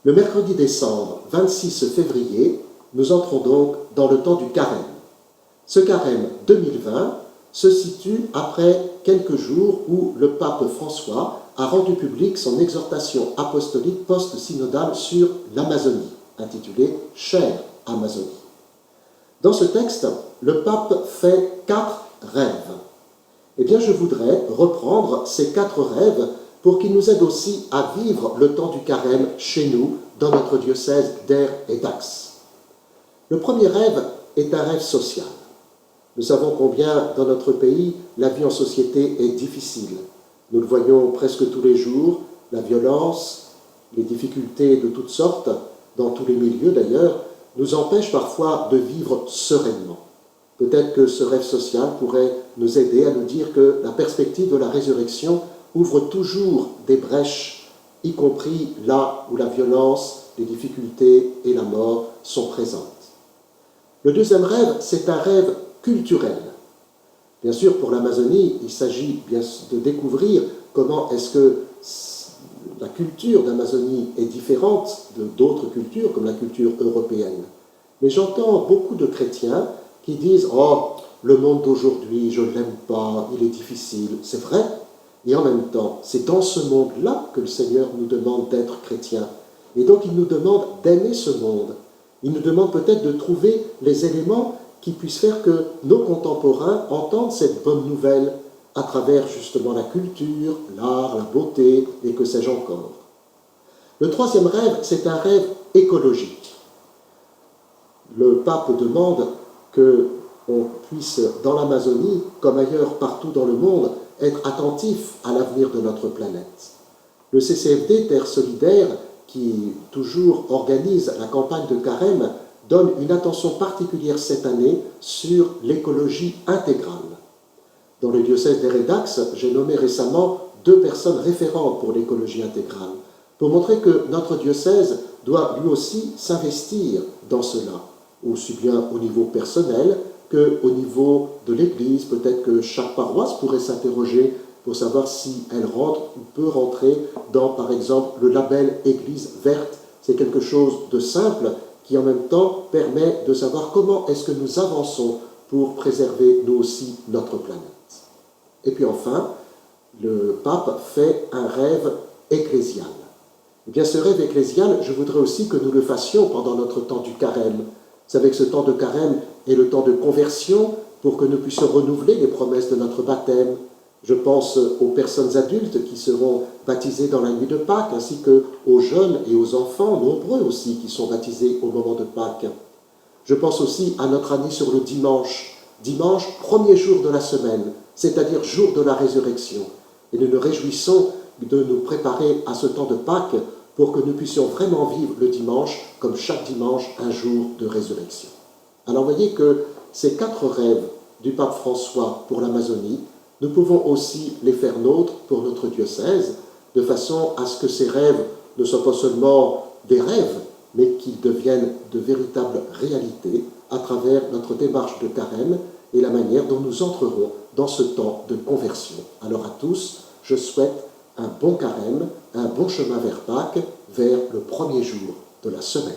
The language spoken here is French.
Le mercredi décembre 26 février, nous entrons donc dans le temps du carême. Ce carême 2020 se situe après quelques jours où le pape François a rendu public son exhortation apostolique post-synodale sur l'Amazonie, intitulée « Chère Amazonie ». Dans ce texte, le pape fait 4 rêves. Eh bien, je voudrais reprendre ces 4 rêves pour qu'ils nous aident aussi à vivre le temps du carême chez nous, dans notre diocèse d'Aire et d'Ax. Le premier rêve est un rêve social. Nous savons combien, dans notre pays, la vie en société est difficile. Nous le voyons presque tous les jours, la violence, les difficultés de toutes sortes, dans tous les milieux d'ailleurs, nous empêchent parfois de vivre sereinement. Peut-être que ce rêve social pourrait nous aider à nous dire que la perspective de la résurrection ouvre toujours des brèches, y compris là où la violence, les difficultés et la mort sont présentes. Le deuxième rêve, c'est un rêve culturel. Bien sûr, pour l'Amazonie, il s'agit bien de découvrir comment est-ce que la culture d'Amazonie est différente d'autres cultures, comme la culture européenne. Mais j'entends beaucoup de chrétiens qui disent « Oh, le monde d'aujourd'hui, je ne l'aime pas, il est difficile. » C'est vrai, et en même temps, c'est dans ce monde-là que le Seigneur nous demande d'être chrétiens. Et donc, il nous demande d'aimer ce monde. Il nous demande peut-être de trouver les éléments qui puissent faire que nos contemporains entendent cette bonne nouvelle à travers justement la culture, l'art, la beauté et que sais-je encore. Le troisième rêve, c'est un rêve écologique. Le pape demande qu'on puisse, dans l'Amazonie, comme ailleurs partout dans le monde, être attentif à l'avenir de notre planète. Le CCFD Terre Solidaire, qui toujours organise la campagne de carême, donne une attention particulière cette année sur l'écologie intégrale. Dans le diocèse d'Aire et d'Ax, j'ai nommé récemment 2 personnes référentes pour l'écologie intégrale, pour montrer que notre diocèse doit lui aussi s'investir dans cela, aussi bien au niveau personnel qu'au niveau de l'Église. Peut-être que chaque paroisse pourrait s'interroger pour savoir si elle rentre ou peut rentrer dans, par exemple, le label Église verte. C'est quelque chose de simple qui, en même temps, permet de savoir comment est-ce que nous avançons pour préserver, nous aussi, notre planète. Et puis enfin, le pape fait un rêve ecclésial. Eh bien, ce rêve ecclésial, je voudrais aussi que nous le fassions pendant notre temps du carême. Vous savez que ce temps de carême est le temps de conversion pour que nous puissions renouveler les promesses de notre baptême. Je pense aux personnes adultes qui seront baptisées dans la nuit de Pâques, ainsi qu'aux jeunes et aux enfants, nombreux aussi, qui sont baptisés au moment de Pâques. Je pense aussi à notre année sur le dimanche. Dimanche, premier jour de la semaine, c'est-à-dire jour de la résurrection. Et nous nous réjouissons de nous préparer à ce temps de Pâques pour que nous puissions vraiment vivre le dimanche comme chaque dimanche un jour de résurrection. Alors voyez que ces 4 rêves du pape François pour l'Amazonie, nous pouvons aussi les faire nôtres pour notre diocèse, de façon à ce que ces rêves ne soient pas seulement des rêves, mais qu'ils deviennent de véritables réalités à travers notre démarche de carême et la manière dont nous entrerons dans ce temps de conversion. Alors à tous, je souhaite un bon carême, un bon chemin vers Pâques, vers le premier jour de la semaine.